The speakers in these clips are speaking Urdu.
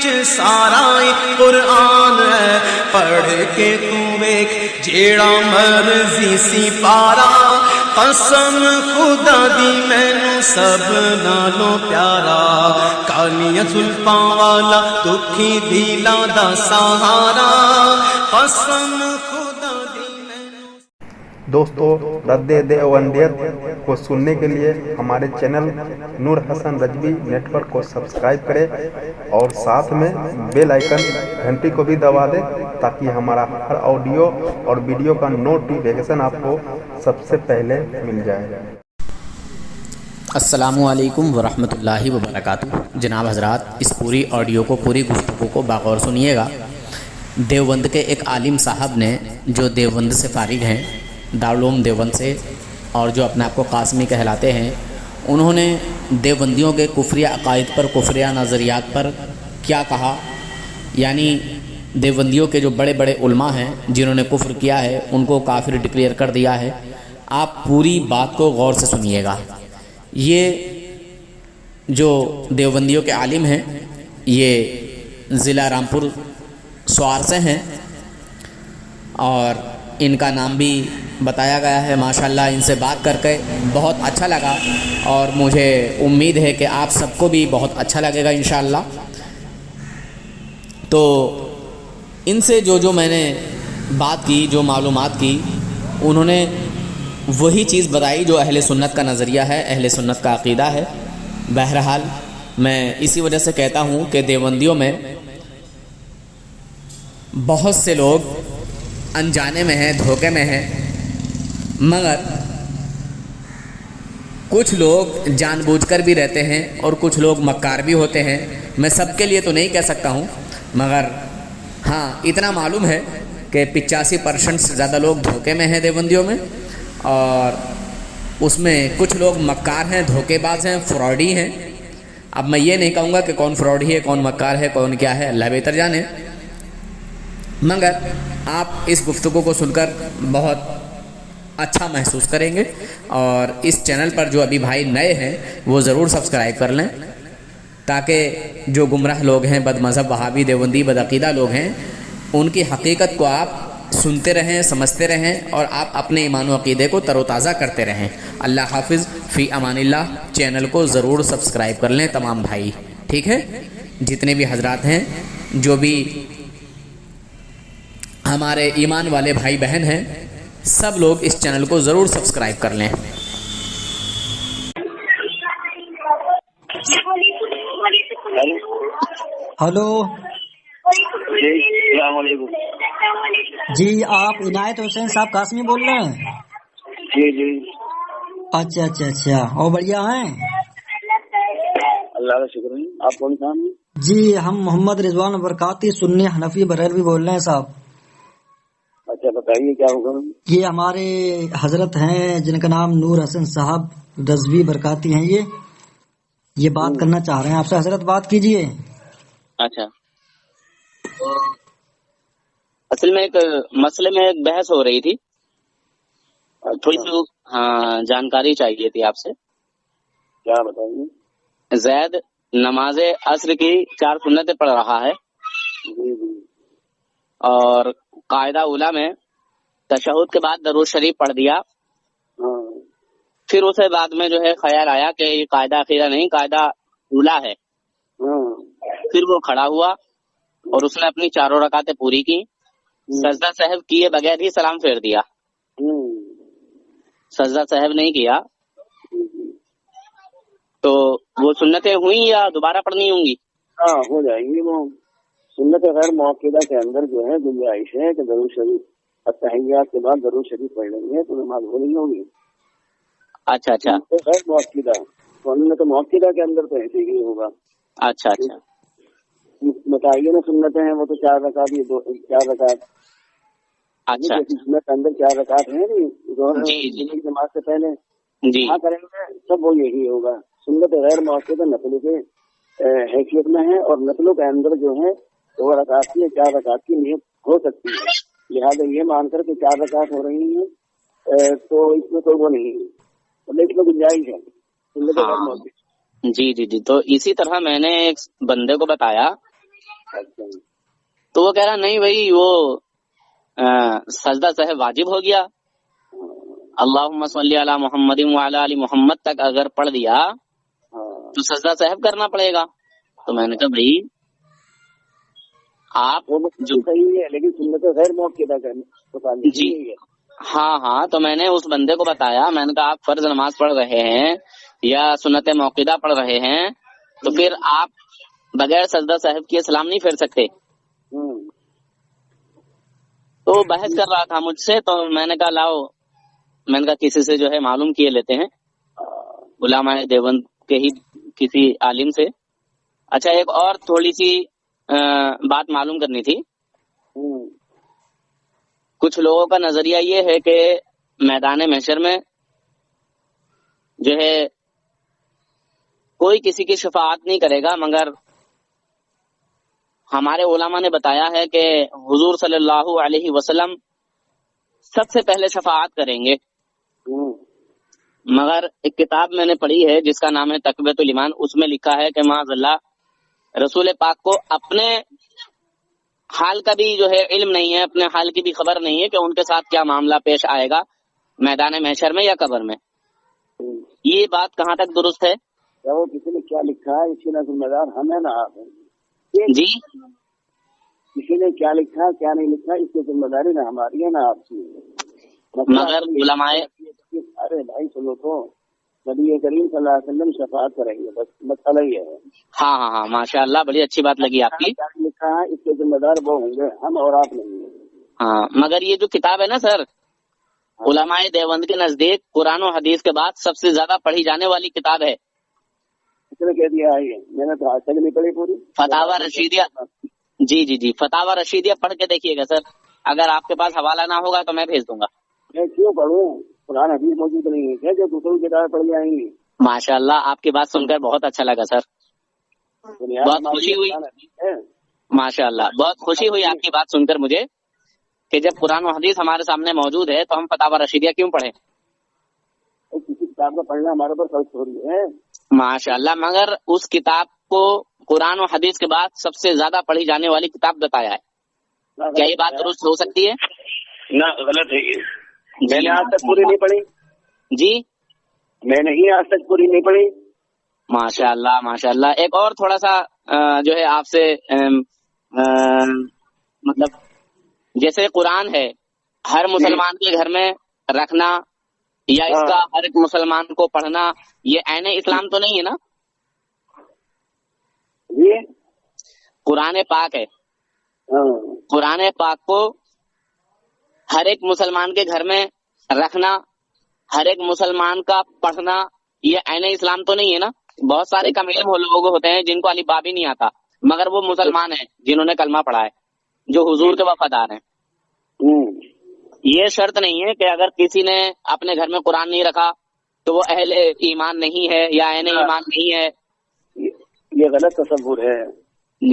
وچ سارا قرآن ہے، پڑھ کے تو ویکھ جیڑا مرضی سی پارا، قسم خدا دی مینوں سب نالوں پیارا، کالیاں زلفاں والا دکھی دلاں دا سہارا، قسم خدا دی مینوں۔ دوستو، رد دیوبندیت کو سننے کے لیے ہمارے چینل نور حسن رجوی نیٹ ورک کو سبسکرائب کریں اور ساتھ میں بیل آئیکن گھنٹی کو بھی دبا دیں تاکہ ہمارا ہر آڈیو اور ویڈیو کا نوٹیفیکیشن آپ کو سب سے پہلے مل جائے۔ السلام علیکم ورحمۃ اللہ وبرکاتہ۔ جناب حضرات، اس پوری آڈیو کو، پوری گفتگو کو باغور سنیے گا۔ دیوبند کے ایک عالم صاحب نے، جو دیوبند سے فارغ ہیں، دارالعلوم دیوبند سے، اور جو اپنے آپ کو قاسمی کہلاتے ہیں، انہوں نے دیوبندیوں کے کفریہ عقائد پر، کفریہ نظریات پر کیا کہا، یعنی دیوبندیوں کے جو بڑے بڑے علماء ہیں جنہوں نے کفر کیا ہے ان کو کافر ڈکلیئر کر دیا ہے۔ آپ پوری بات کو غور سے سنیے گا۔ یہ جو دیوبندیوں کے عالم ہیں یہ ضلع رامپور سوار سے ہیں اور ان کا نام بھی بتایا گیا ہے۔ ماشاءاللہ ان سے بات کر کے بہت اچھا لگا اور مجھے امید ہے کہ آپ سب کو بھی بہت اچھا لگے گا انشاءاللہ۔ تو ان سے جو میں نے بات کی، جو معلومات کی، انہوں نے وہی چیز بتائی جو اہل سنت کا نظریہ ہے، اہل سنت کا عقیدہ ہے۔ بہرحال میں اسی وجہ سے کہتا ہوں کہ دیوبندیوں میں بہت سے لوگ انجانے میں ہیں، دھوکے میں ہیں، مگر کچھ لوگ جان بوجھ کر بھی رہتے ہیں اور کچھ لوگ مکار بھی ہوتے ہیں۔ میں سب کے لیے تو نہیں کہہ سکتا ہوں، مگر ہاں اتنا معلوم ہے کہ 85% سے زیادہ لوگ دھوکے میں ہیں دیوبندیوں میں، اور اس میں کچھ لوگ مکار ہیں، دھوکے باز ہیں، فراڈی ہیں۔ اب میں یہ نہیں کہوں گا کہ کون فراڈی ہے، کون مکار ہے، کون کیا ہے، اللہ بہتر جانے، مگر آپ اس گفتگو کو سن کر بہت اچھا محسوس کریں گے۔ اور اس چینل پر جو ابھی بھائی نئے ہیں وہ ضرور سبسکرائب کر لیں تاکہ جو گمراہ لوگ ہیں، بد مذہب، وہابی، دیوبندی، بدعقیدہ لوگ ہیں، ان کی حقیقت کو آپ سنتے رہیں، سمجھتے رہیں اور آپ اپنے ایمان و عقیدے کو تر و تازہ کرتے رہیں۔ اللہ حافظ، فی امان اللہ۔ چینل کو ضرور سبسکرائب کر لیں تمام بھائی، ٹھیک ہے؟ جتنے بھی حضرات ہیں، جو بھی ہمارے ایمان والے بھائی بہن ہیں، سب لوگ اس چینل کو ضرور سبسکرائب کر لیں۔ ہلو جی السلام علیکم۔ جی، آپ عنایت حسین صاحب قاسمی بول رہے ہیں؟ جی جی، اچھا اچھا اچھا، اور بڑھیا ہیں؟ اللہ کا شکر ہے۔ آپ کون صاحب ہیں؟ جی، ہم محمد رضوان برکاتی سنی حنفی بریلوی بول رہے ہیں صاحب۔ اچھا بتائیے کیا ہوگا؟ یہ ہمارے حضرت ہیں جن کا نام نور حسن صاحب رضوی برکاتی ہیں، یہ بات کرنا چاہ رہے ہیں آپ سے۔ حضرت بات کیجئے۔ اچھا، اصل میں ایک مسئلے میں ایک بحث ہو رہی تھی، تھوڑی سی جانکاری چاہیے تھی آپ سے۔ کیا بتائیے؟ زید نماز عصر کی 4 سنتیں پڑھ رہا ہے اور قاعدہ اولیٰ میں تشہد کے بعد درود شریف پڑھ دیا، پھر اسے بعد میں جو ہے خیال آیا کہ یہ قاعدہ اخیرہ نہیں، قاعدہ اولیٰ ہے۔ پھر وہ کھڑا ہوا اور اس نے اپنی 4 رکعتیں پوری کی، سجدہ سہو کیے بغیر ہی سلام پھیر دیا، سجدہ سہو نہیں کیا۔ تو وہ سنتیں ہوئیں یا دوبارہ پڑھنی ہوں گی؟ ہاں ہو جائیں گی۔ وہ سنت غیر موقعہ کے اندر جو ہے گنجائش ہے کہ درود شریف التحیات کے بعد درود شریف پڑھ لیں گے تو نماز ہو نہیں ہوگی۔ اچھا اچھا، غیر موقعہ سنت موقعہ کے اندر تو ایسے ہی ہوگا۔ اچھا اچھا، بتائیے نا، سنتیں ہیں وہ تو 4 رکعت، یہ 4 رکعت۔ اچھا سنت کے اندر 4 رکعت ہیں جی نماز سے پہلے جی، کیا کریں گے سب وہ یہی ہوگا۔ سنت غیر موقعہ نفل کے حیثیت میں ہے، اور نفلوں کے اندر جو ہے 2 رکعت کی یا 4 رکعت کی نیت ہو سکتی ہے، لہٰذا یہ مان کر کے 4 رکعت ہو رہی ہیں تو اس میں کوئی وہ نہیں ہے، اس میں گنجائش ہے سنت غیر موقعہ۔ جی جی جی، تو اسی طرح میں نے ایک بندے کو بتایا اچھا تو وہ کہہ رہا نہیں بھائی وہ سجدہ صاحب واجب ہو گیا، اللہم صلی علی محمد وعلی آل محمد تک اگر پڑھ دیا تو سجدہ صاحب کرنا پڑے گا۔ تو میں نے کہا بھائی آپ وہ جو صحیح ہے لیکن سنت غیر موقع کرنا جی ہاں تو میں نے اس بندے کو بتایا، میں نے کہا آپ فرض نماز پڑھ رہے ہیں یا سنت موقدہ پڑھ رہے ہیں تو پھر آپ بغیر سجدہ صاحب کیے سلام نہیں پھیر سکتے۔ تو وہ بحث کر رہا تھا مجھ سے، تو میں نے کہا لاؤ، میں نے کہا کسی سے جو ہے معلوم کیے لیتے ہیں، علماء دیوبند کے ہی کسی عالم سے۔ اچھا ایک اور تھوڑی سی بات معلوم کرنی تھی۔ کچھ لوگوں کا نظریہ یہ ہے کہ میدان محشر میں جو ہے کوئی کسی کی شفاعت نہیں کرے گا، مگر ہمارے علماء نے بتایا ہے کہ حضور صلی اللہ علیہ وسلم سب سے پہلے شفاعت کریں گے۔ مگر ایک کتاب میں نے پڑھی ہے جس کا نام ہے تقویۃ الایمان، اس میں لکھا ہے کہ معاذ اللہ رسول پاک کو اپنے حال کا بھی جو ہے علم نہیں ہے، اپنے حال کی بھی خبر نہیں ہے کہ ان کے ساتھ کیا معاملہ پیش آئے گا میدان محشر میں یا قبر میں۔ یہ بات کہاں تک درست ہے؟ وہ کسی نے کیا لکھا ہے اس کے نہ ذمہ دار ہم ہیں نہ آپ ہیں جی کسی نے کیا لکھا کیا نہیں لکھا اس کی ذمہ داری نہ ہماری ہے نہ آپ کی۔ مگر علماء ارے بھائی سنو تو نبی کریم صلی اللہ علیہ وسلم شفاعت کریں گے، بس مسئلہ یہ ہے۔ ہاں ماشاء اللہ بڑی اچھی بات لگی آپ کی۔ کیا لکھا ہے اس کے ذمہ دار وہ ہوں گے، ہم اور آپ نہیں ہیں۔ ہاں مگر یہ جو کتاب ہے نا سر، علماء دیوبند کے نزدیک قرآن و حدیث کے بعد سب سے زیادہ پڑھی جانے والی کتاب ہے۔ اس نے کہہ دیا ہے یہ، میں نے تو آج تک نہیں پڑھی پوری فتاوی رشیدیہ۔ جی فتاوی رشیدیہ پڑھ کے دیکھیے گا سر، اگر آپ کے پاس حوالہ نہ ہوگا تو میں بھیج دوں گا۔ میں کیوں پڑھوں، قرآن حدیث موجود نہیں ہے کیا جو دوسروں کی کتابیں پڑھ جائیں گی؟ ماشاء اللہ آپ کی بات سن کر بہت اچھا لگا سر، بہت خوشی ہوئی۔ ماشاء اللہ بہت خوشی ہوئی آپ کی بات سن کر مجھے کہ جب قرآن و حدیث ہمارے سامنے موجود ہے تو ہم فتاوی رشیدیہ کیوں پڑھیں؟ کسی کتاب کا پڑھنا ہمارے پر فرض ہو رہی ہے۔ ماشاء اللہ مگر اس کتاب کو قرآن و حدیث کے بعد سب سے زیادہ پڑھی جانے والی کتاب بتایا ہے، کیا یہ بات درست ہو سکتی ہے؟ نہ غلط ہے یہ، میں نے آج تک پوری نہیں پڑھی۔ جی میں نہیں آج تک پوری نہیں پڑھی۔ ماشاء اللہ ایک اور تھوڑا سا جو ہے آپ سے مطلب جیسے قرآن ہے ہر مسلمان کے گھر میں رکھنا یا اس کا ہر ایک مسلمان کو پڑھنا، یہ عین اسلام تو نہیں ہے نا؟ جی قرآن پاک ہے، قرآن پاک کو ہر ایک مسلمان کے گھر میں رکھنا، ہر ایک مسلمان کا پڑھنا، یہ عین اسلام تو نہیں ہے نا؟ بہت سارے کم علم لوگ ہوتے ہیں جن کو الف با بھی نہیں آتا مگر وہ مسلمان ہیں جنہوں نے کلمہ پڑھا ہے، جو حضور کے وفادار ہیں۔ یہ شرط نہیں ہے کہ اگر کسی نے اپنے گھر میں قرآن نہیں رکھا تو وہ اہل ایمان نہیں ہے یا عین ایمان نہیں ہے۔ یہ غلط تصور ہے۔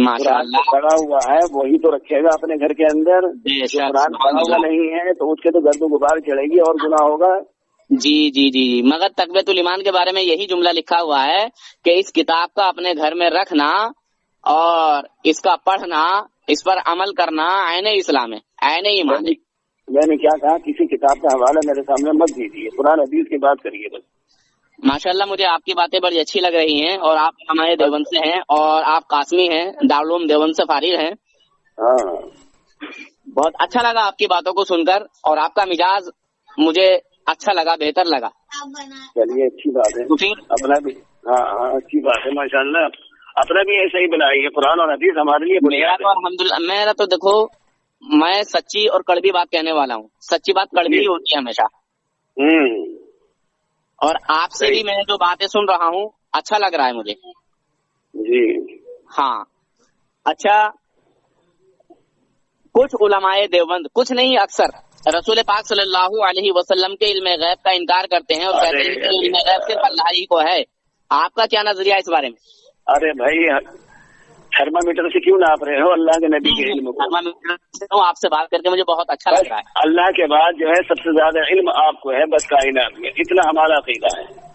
ماشاء اللہ پڑا ہوا ہے وہی تو رکھے گا اپنے گھر کے اندر، قرآن پڑھا ہوا نہیں ہے تو اس کے تو گرد و غبار چڑھے گی اور گناہ ہوگا۔ جی مگر تقویۃ الایمان کے بارے میں یہی جملہ لکھا ہوا ہے کہ اس کتاب کا اپنے گھر میں رکھنا اور اس کا پڑھنا، اس پر عمل کرنا عین اسلام ہے، عین ایمان ہے۔ میں نے کیا کہا، کسی کتاب کا حوالہ میرے سامنے مت دیجیے، قرآن حدیث کی بات کریے بس۔ ماشاءاللہ مجھے آپ کی باتیں بڑی اچھی لگ رہی ہیں، اور آپ ہمارے دیوبند سے ہیں اور آپ قاسمی ہیں، دارالعلوم دیوبند سے فارغ ہیں۔ بہت اچھا لگا آپ کی باتوں کو سن کر، اور آپ کا مزاج مجھے اچھا لگا، بہتر لگا۔ چلیے اچھی بات ہے، تو پھر اپنا بھی اچھی بات ہے ماشاءاللہ، اپنا بھی ایسا ہی بنائیے، قرآن اور حدیث ہمارے لیے میرا تو الحمدللہ، میرا تو دیکھو میں سچی اور کڑوی بات کہنے والا ہوں، سچی بات کڑوی ہی ہوتی ہے ہمیشہ، اور آپ سے بھی میں جو باتیں سن رہا ہوں اچھا لگ رہا ہے مجھے۔ جی ہاں اچھا، کچھ علماء دیوبند، کچھ نہیں اکثر، رسول پاک صلی اللہ علیہ وسلم کے علم غیب کا انکار کرتے ہیں اور کہتے ہیں کہ علم غیب صرف اللہ ہی کو ہے۔ آپ کا کیا نظریہ اس بارے میں؟ ارے بھائی تھرمامیٹر سے کیوں ناپ رہے ہو اللہ کے نبی کے علم کو؟ آپ سے بات کر کے مجھے بہت اچھا لگ رہا ہے۔ اللہ کے بعد جو ہے سب سے زیادہ علم آپ کو ہے بس کائنات میں، اتنا ہمارا عقیدہ ہے۔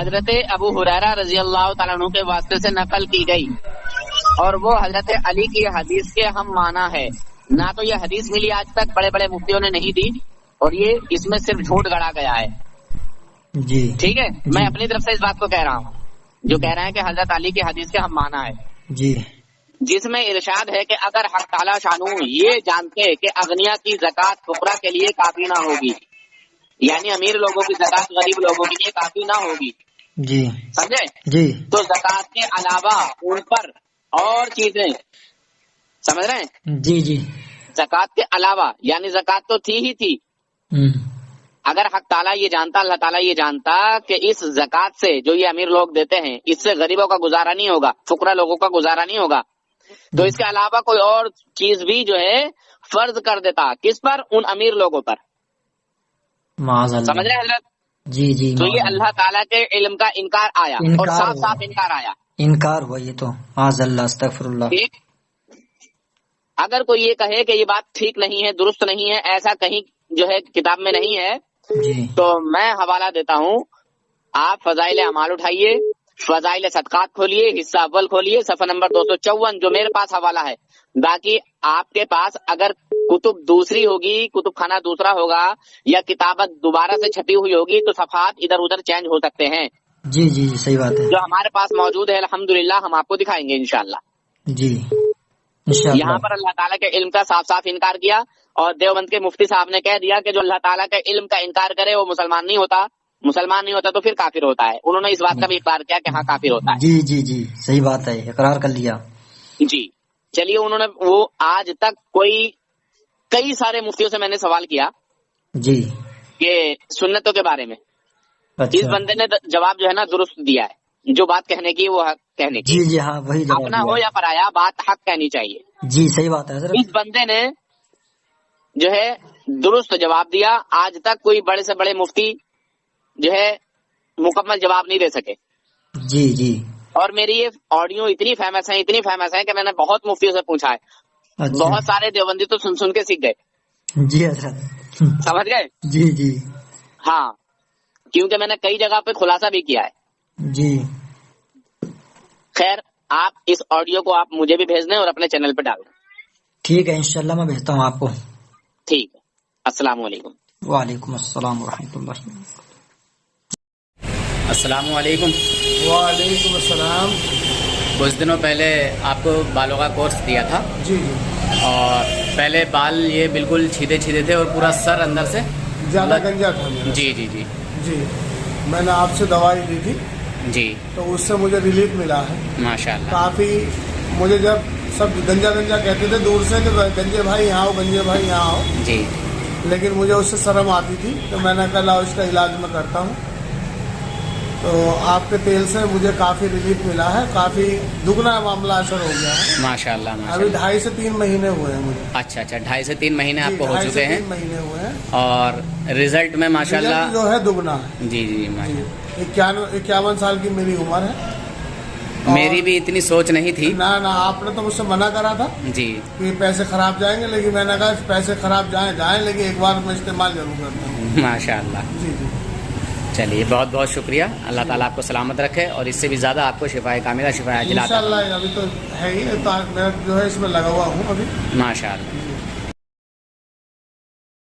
حضرت ابو ہریرہ رضی اللہ تعالیٰ عنہ کے واسطے سے نقل کی گئی، اور وہ حضرت علی کی حدیث کے ہم معنی ہے. نہ تو یہ حدیث ملی آج تک، بڑے بڑے مفتیوں نے نہیں دی، اور یہ اس میں صرف جھوٹ گڑا گیا ہے. جی ٹھیک ہے، میں اپنی طرف سے اس بات کو کہہ رہا ہوں جو کہہ رہے ہیں کہ حضرت علی کی حدیث کے ہم معنی ہے، جی جس میں ارشاد ہے کہ اگر حق تعالیٰ شانہ یہ جانتے کہ اغنیا کی زکوٰۃ فقراء کے لیے کافی نہ ہوگی، یعنی امیر لوگوں کی زکوٰۃ غریب لوگوں کے لیے کافی نہ ہوگی، جی سمجھے، جی تو زکوٰۃ کے علاوہ ان پر اور چیزیں، سمجھ رہے ہیں، جی جی زکوٰۃ کے علاوہ، یعنی زکوٰۃ تو تھی ہی تھی. اگر حق تعالیٰ یہ جانتا، اللہ تعالیٰ یہ جانتا کہ اس زکوٰۃ سے جو یہ امیر لوگ دیتے ہیں اس سے غریبوں کا گزارا نہیں ہوگا، فقراء لوگوں کا گزارا نہیں ہوگا، تو اس کے علاوہ کوئی اور چیز بھی جو ہے فرض کر دیتا. کس پر؟ ان امیر لوگوں پر. معاذ اللہ. سمجھ رہے ہیں حضرت؟ جی جی تو یہ اللہ تعالیٰ کے علم کا انکار آیا، اور انکار صاف ہوا. صاف انکار آیا. انکار ہوا یہ تو. معاذ اللہ، استغفر اللہ. ٹھیک، اگر کوئی یہ کہے کہ یہ بات ٹھیک نہیں ہے، درست نہیں ہے، ایسا کہیں جو ہے کتاب میں نہیں ہے، جی تو میں حوالہ دیتا ہوں. آپ فضائل اعمال اٹھائیے، فضائل صدقات کھولیے، حصہ اول کھولیے، صفحہ نمبر 254 جو میرے پاس حوالہ ہے. باقی آپ کے پاس اگر کتب دوسری ہوگی، کتب خانہ دوسرا ہوگا، یا کتابت دوبارہ سے چھپی ہوئی ہوگی، تو صفحات ادھر ادھر چینج ہو سکتے ہیں. جی جی جی صحیح بات ہے. جو ہمارے پاس موجود ہے الحمدللہ ہم آپ کو دکھائیں گے انشاءاللہ. جی انشاءاللہ. یہاں پر اللہ تعالیٰ کے علم کا صاف صاف انکار کیا، اور دیوبند کے مفتی صاحب نے کہہ دیا کہ جو اللہ تعالیٰ کے علم کا انکار کرے وہ مسلمان نہیں ہوتا، مسلمان نہیں ہوتا تو پھر کافر ہوتا ہے. انہوں نے اس بات کا بھی اقرار کیا کہ ہاں کافر ہوتا ہے. جی جی جی صحیح بات ہے، اقرار کر لیا. جی چلیے، انہوں نے وہ آج تک کئی سارے مفتیوں سے میں نے سوال کیا جی کہ سنتوں کے بارے میں. اس اچھا. بندے نے جواب جو ہے نا درست دیا ہے، جو بات کہنے کی وہ حق کہنے کی. جی جی ہاں وہی جواب اپنا ہو دیا. یا پرایا، بات حق کہنی چاہیے. جی صحیح بات ہے حضرت. اس بندے نے جو ہے درست جواب دیا. آج تک کوئی بڑے سے بڑے مفتی جو ہے مکمل جواب نہیں دے سکے. جی جی اور میری یہ آڈیو اتنی فیمس ہے کہ میں نے بہت مفتیوں سے پوچھا ہے. اچھا. بہت سارے دیوبندی تو سن سن کے سیکھ گئے. جی حضرت. سمجھ گئے؟ جی جی ہاں، کیونکہ میں نے کئی جگہ پہ خلاصہ بھی کیا ہے. جی خیر، آپ اس آڈیو کو آپ مجھے بھی بھیج دیں اور اپنے چینل پہ ڈال دیں. ٹھیک ہے انشاءاللہ میں بھیجتا ہوں آپ کو. ٹھیک ہے، السلام علیکم. وعلیکم السلام ورحمۃ اللہ. السلام علیکم. وعلیکم السلام. کچھ دنوں پہلے آپ کو بالوں کا کورس دیا تھا، جی جی اور پہلے بال یہ بالکل چھیدے چھیدے تھے اور پورا سر اندر سے زیادہ گنجا تھا میرا. جی جی جی جی میں نے آپ سے دوائی لی تھی جی تو اس سے مجھے ریلیف ملا ہے ماشاء اللہ. کافی. مجھے جب سب گنجا گنجا کہتے تھے دور سے کہ گنجے بھائی یہاں آؤ، گنجے بھائی یہاں آؤ، جی لیکن مجھے اس سے شرم آتی تھی تو میں نے کہا لاؤ اس کا علاج میں کرتا ہوں. تو آپ کے تیل سے مجھے کافی ریلیف ملا ہے، کافی دگنا معاملہ اثر ہو گیا ہے. ماشاء اللہ ماشاء ابھی اللہ. 2.5 سے 3 مہینے ہوئے ہیں مجھے. اچھا اچھا، 2.5 سے 3 مہینے آپ کو ہو 2.5 چکے سے ہیں، 3 مہینے ہوئے ہیں. اور رزلٹ میں ماشاء رزلٹ اللہ جو ہے دگنا ہے. جی جی ماشاء اللہ. 51 سال کی میری عمر ہے. میری بھی اتنی سوچ نہیں تھی. نہ آپ نے تو مجھ سے منع کرا تھا جی کہ پیسے خراب جائیں گے، لیکن میں نے کہا پیسے خراب جائیں لیکن ایک بار میں استعمال ضرور کرتا ہوں. ماشاء اللہ. جی جی چلیے بہت بہت شکریہ. اللہ تعالیٰ آپ کو سلامت رکھے اور اس سے بھی زیادہ آپ کو شفا کاملہ، شفا عاجلہ عطا انشاءاللہ. ابھی تو ہے ہی، میرا جو ہے اس میں لگا ہوا ہوں ابھی. ماشاء اللہ.